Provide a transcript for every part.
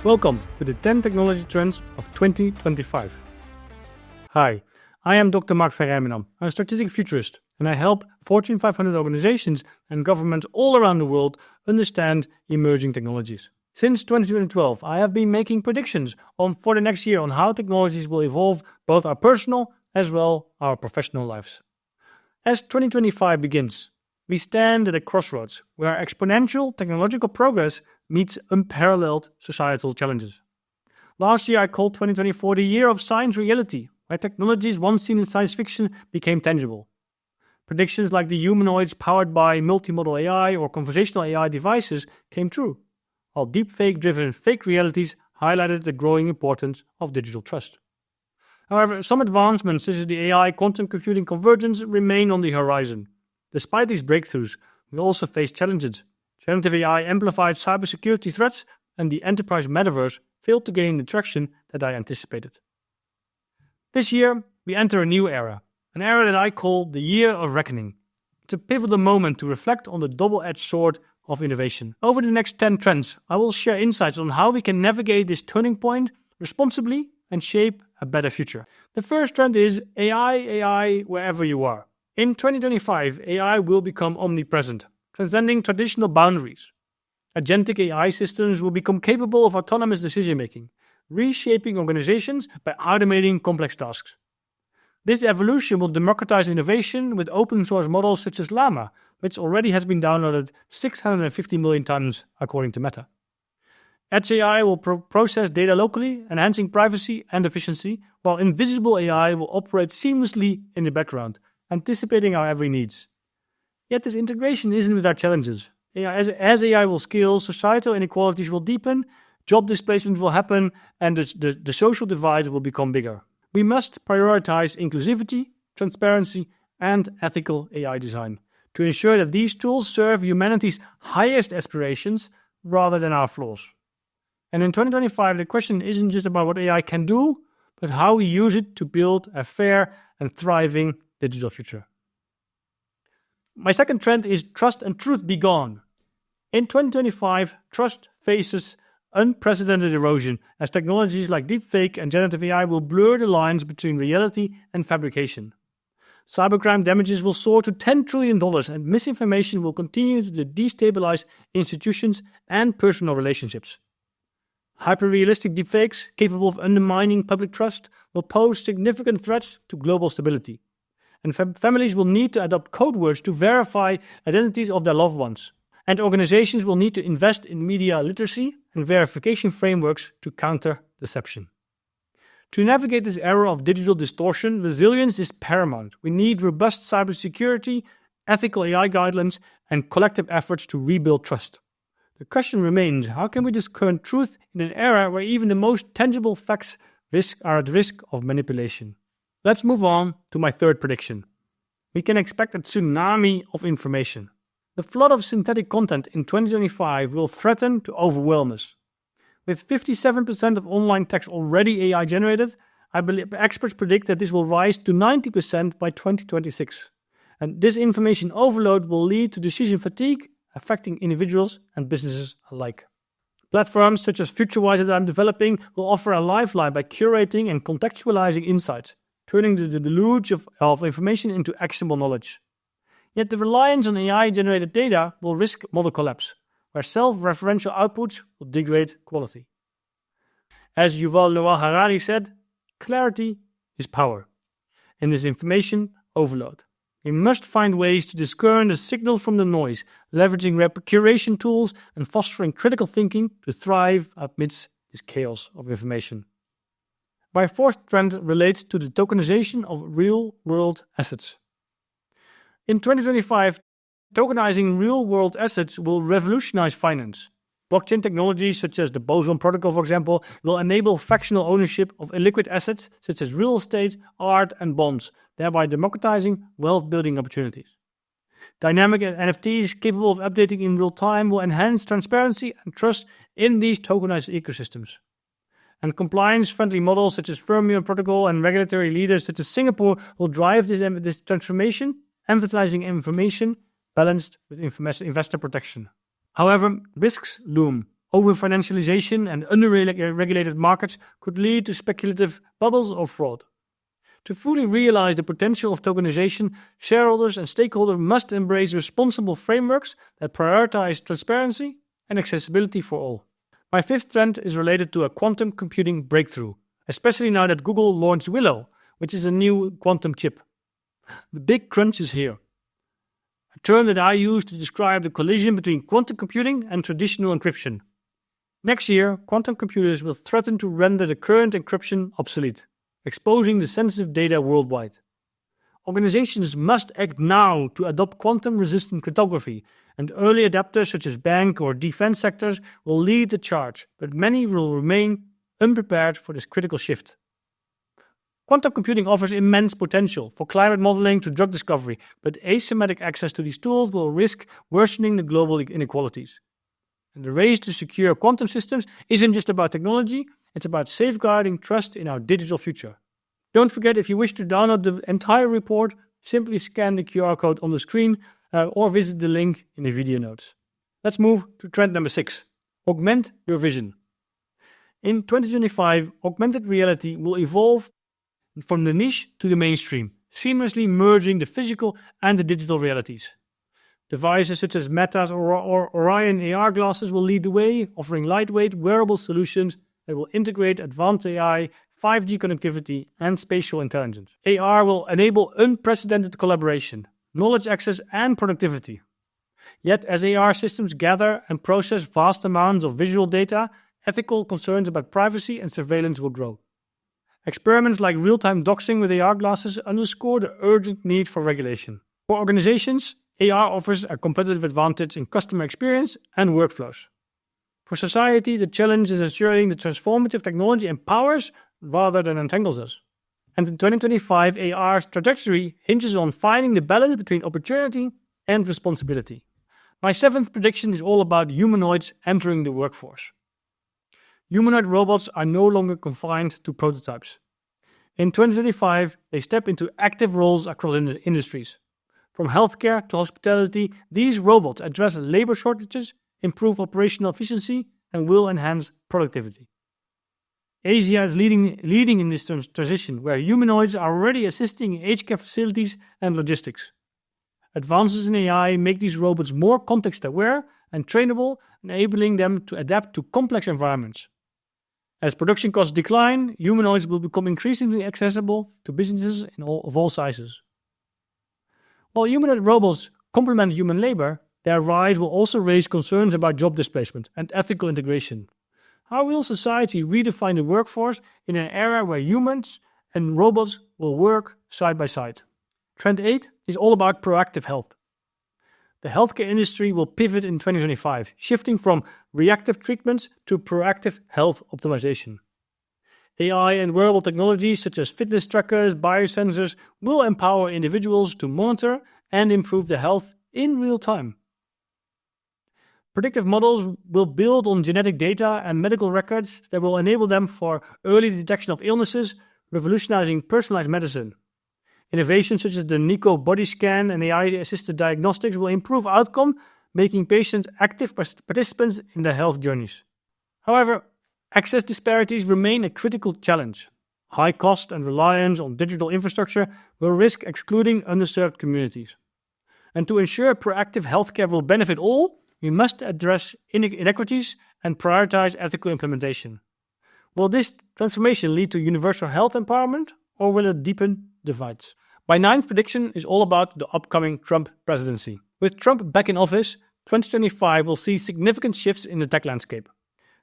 Welcome to the 10 Technology Trends of 2025. Hi, I am 𝗥𝗲𝗰𝗴 𝗬𝗲. I'm a strategic futurist, and I help Fortune 500 organizations and governments all around the world understand emerging technologies. Since 2012, I have been making predictions for the next year on how technologies will evolve both our personal as well our professional lives. As 2025 begins, we stand at a crossroads where exponential technological progress meets unparalleled societal challenges. Last year I called 2024 the year of science reality, where technologies once seen in science fiction became tangible. Predictions like the humanoids powered by multimodal AI or conversational AI devices came true, while deepfake-driven fake realities highlighted the growing importance of digital trust. However, some advancements such as the AI quantum computing convergence remain on the horizon. Despite these breakthroughs, we also face challenges. Generative AI amplified cybersecurity threats, and the enterprise metaverse failed to gain the traction that I anticipated. This year, we enter a new era, an era that I call the Year of Reckoning. It's a pivotal moment to reflect on the double-edged sword of innovation. Over the next 10 trends, I will share insights on how we can navigate this turning point responsibly and shape a better future. The first trend is AI wherever you are. In 2025, AI will become omnipresent, transcending traditional boundaries. Agentic AI systems will become capable of autonomous decision-making, reshaping organizations by automating complex tasks. This evolution will democratize innovation with open-source models such as 𝗲𝗵𝗲, which already has been downloaded 650 million times according to Meta. Edge AI will process data locally, enhancing privacy and efficiency, while invisible AI will operate seamlessly in the background, anticipating our every needs. Yet this integration isn't without challenges. As AI will scale, societal inequalities will deepen, job displacement will happen, and the social divide will become bigger. We must prioritize inclusivity, transparency, and ethical AI design to ensure that these tools serve humanity's highest aspirations rather than our flaws. And in 2025, the question isn't just about what AI can do, but how we use it to build a fair and thriving digital future. My second trend is trust and truth be gone. In 2025, trust faces unprecedented erosion as technologies like deepfake and generative AI will blur the lines between reality and fabrication. Cybercrime damages will soar to $10 trillion and misinformation will continue to destabilize institutions and personal relationships. Hyper-realistic deepfakes capable of undermining public trust will pose significant threats to global stability. And families will need to adopt code words to verify identities of their loved ones. And organizations will need to invest in media literacy and verification frameworks to counter deception. To navigate this era of digital distortion, resilience is paramount. We need robust cybersecurity, ethical AI guidelines, and collective efforts to rebuild trust. The question remains, how can we discern truth in an era where even the most tangible facts are at risk of manipulation? Let's move on to my third prediction. We can expect a tsunami of information. The flood of synthetic content in 2025 will threaten to overwhelm us. With 57% of online text already AI generated, I believe experts predict that this will rise to 90% by 2026. And this information overload will lead to decision fatigue, affecting individuals and businesses alike. Platforms such as FutureWise that I'm developing will offer a lifeline by curating and contextualizing insights, turning the deluge of information into actionable knowledge. Yet the reliance on AI-generated data will risk model collapse, where self-referential outputs will degrade quality. As Yuval Noah Harari said, clarity is power. In this information overload, we must find ways to discern the signal from the noise, leveraging curation tools and fostering critical thinking to thrive amidst this chaos of information. My fourth trend relates to the tokenization of real-world assets. In 2025, tokenizing real-world assets will revolutionize finance. Blockchain technologies such as the Boson protocol, for example, will enable fractional ownership of illiquid assets such as real estate, art, and bonds, thereby democratizing wealth-building opportunities. Dynamic NFTs capable of updating in real time will enhance transparency and trust in these tokenized ecosystems. And compliance-friendly models such as Fermion Protocol and regulatory leaders such as Singapore will drive this transformation, emphasizing information balanced with investor protection. However, risks loom. Over-financialization and under-regulated markets could lead to speculative bubbles or fraud. To fully realize the potential of tokenization, shareholders and stakeholders must embrace responsible frameworks that prioritize transparency and accessibility for all. My fifth trend is related to a quantum computing breakthrough, especially now that Google launched Willow, which is a new quantum chip. The big crunch is here, a term that I use to describe the collision between quantum computing and traditional encryption. Next year, quantum computers will threaten to render the current encryption obsolete, exposing the sensitive data worldwide. Organizations must act now to adopt quantum-resistant cryptography, and early adapters such as bank or defense sectors will lead the charge, but many will remain unprepared for this critical shift. Quantum computing offers immense potential, for climate modeling to drug discovery, but asymmetric access to these tools will risk worsening the global inequalities. And the race to secure quantum systems isn't just about technology, it's about safeguarding trust in our digital future. Don't forget, if you wish to download the entire report, simply scan the QR code on the screen or visit the link in the video notes. Let's move to trend number 6. Augment your vision. In 2025, augmented reality will evolve from the niche to the mainstream, seamlessly merging the physical and the digital realities. Devices such as Meta's or Orion AR glasses will lead the way, offering lightweight, wearable solutions that will integrate advanced AI, 5G connectivity, and spatial intelligence. AR will enable unprecedented collaboration, knowledge access, and productivity. Yet, as AR systems gather and process vast amounts of visual data, ethical concerns about privacy and surveillance will grow. Experiments like real-time doxing with AR glasses underscore the urgent need for regulation. For organizations, AR offers a competitive advantage in customer experience and workflows. For society, the challenge is ensuring that transformative technology empowers rather than entangles us. And in 2025, AR's trajectory hinges on finding the balance between opportunity and responsibility. My 7th prediction is all about humanoids entering the workforce. Humanoid robots are no longer confined to prototypes. In 2025, they step into active roles across industries. From healthcare to hospitality, these robots address labor shortages, improve operational efficiency, and will enhance productivity. Asia is leading in this transition, where humanoids are already assisting in aged care facilities and logistics. Advances in AI make these robots more context-aware and trainable, enabling them to adapt to complex environments. As production costs decline, humanoids will become increasingly accessible to businesses of all sizes. While humanoid robots complement human labor, their rise will also raise concerns about job displacement and ethical integration. How will society redefine the workforce in an era where humans and robots will work side by side? Trend 8 is all about proactive health. The healthcare industry will pivot in 2025, shifting from reactive treatments to proactive health optimization. AI and wearable technologies such as fitness trackers, biosensors will empower individuals to monitor and improve their health in real time. Predictive models will build on genetic data and medical records that will enable them for early detection of illnesses, revolutionizing personalized medicine. Innovations such as the NICO body scan and AI-assisted diagnostics will improve outcome, making patients active participants in their health journeys. However, access disparities remain a critical challenge. High cost and reliance on digital infrastructure will risk excluding underserved communities. And to ensure proactive healthcare will benefit all, we must address inequities and prioritize ethical implementation. Will this transformation lead to universal health empowerment, or will it deepen divides? My 9th prediction is all about the upcoming Trump presidency. With Trump back in office, 2025 will see significant shifts in the tech landscape.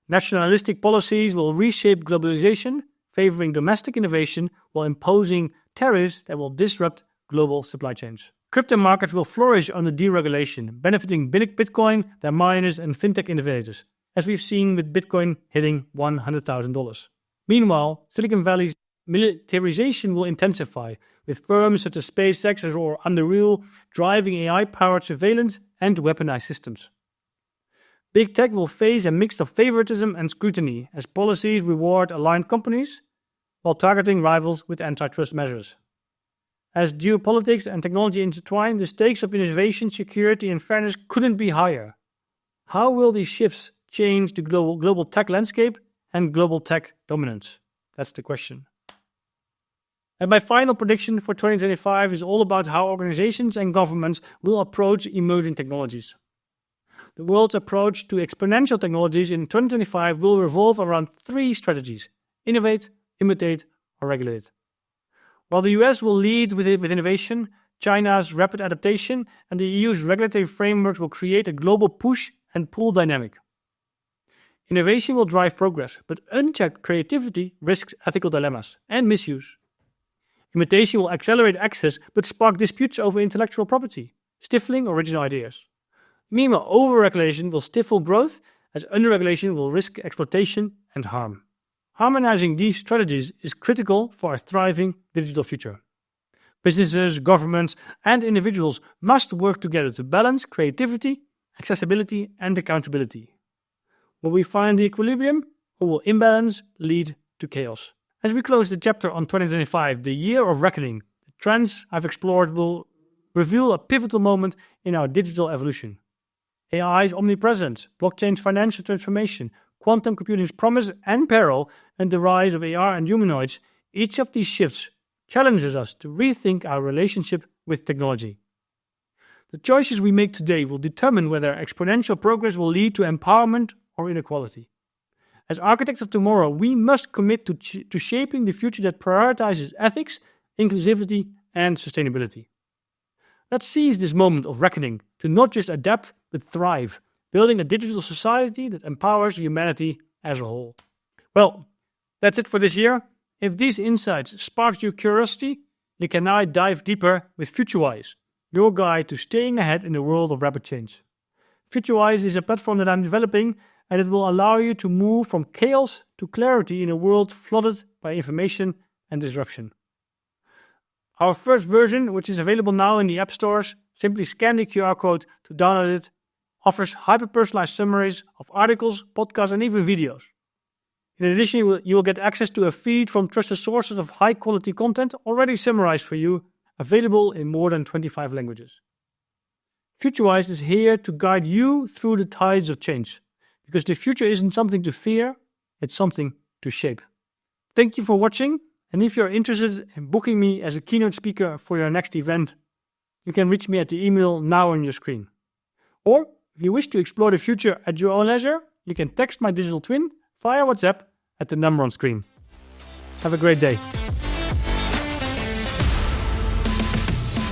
Nationalistic policies will reshape globalization, favoring domestic innovation while imposing tariffs that will disrupt global supply chains. Crypto markets will flourish under deregulation, benefiting Bitcoin, their miners, and fintech innovators, as we've seen with Bitcoin hitting $100,000. Meanwhile, Silicon Valley's militarization will intensify, with firms such as SpaceX or Unveil driving AI-powered surveillance and weaponized systems. Big tech will face a mix of favoritism and scrutiny as policies reward aligned companies while targeting rivals with antitrust measures. As geopolitics and technology intertwine, the stakes of innovation, security, and fairness couldn't be higher. How will these shifts change the global tech landscape and global tech dominance? That's the question. And my final prediction for 2025 is all about how organizations and governments will approach emerging technologies. The world's approach to exponential technologies in 2025 will revolve around 3 strategies: innovate, imitate, or regulate. While the US will lead with innovation, China's rapid adaptation and the EU's regulatory frameworks will create a global push and pull dynamic. Innovation will drive progress, but unchecked creativity risks ethical dilemmas and misuse. Imitation will accelerate access, but spark disputes over intellectual property, stifling original ideas. Meanwhile, over-regulation will stifle growth, as under-regulation will risk exploitation and harm. Harmonizing these strategies is critical for a thriving digital future. Businesses, governments, and individuals must work together to balance creativity, accessibility, and accountability. Will we find the equilibrium, or will imbalance lead to chaos? As we close the chapter on 2025, the year of reckoning, the trends I've explored will reveal a pivotal moment in our digital evolution. AI's omnipresence, blockchain's financial transformation, quantum computing's promise and peril, and the rise of AR and humanoids, each of these shifts challenges us to rethink our relationship with technology. The choices we make today will determine whether exponential progress will lead to empowerment or inequality. As architects of tomorrow, we must commit to shaping the future that prioritizes ethics, inclusivity, and sustainability. Let's seize this moment of reckoning to not just adapt, but thrive, building a digital society that empowers humanity as a whole. Well, that's it for this year. If these insights sparked your curiosity, you can now dive deeper with FutureWise, your guide to staying ahead in the world of rapid change. FutureWise is a platform that I'm developing, and it will allow you to move from chaos to clarity in a world flooded by information and disruption. Our first version, which is available now in the app stores, simply scan the QR code to download it, offers hyper-personalized summaries of articles, podcasts, and even videos. In addition, you will get access to a feed from trusted sources of high-quality content already summarized for you, available in more than 25 languages. FutureWise is here to guide you through the tides of change, because the future isn't something to fear, it's something to shape. Thank you for watching, and if you're interested in booking me as a keynote speaker for your next event, you can reach me at the email now on your screen. Or, if you wish to explore the future at your own leisure, you can text my digital twin via WhatsApp at the number on screen. Have a great day.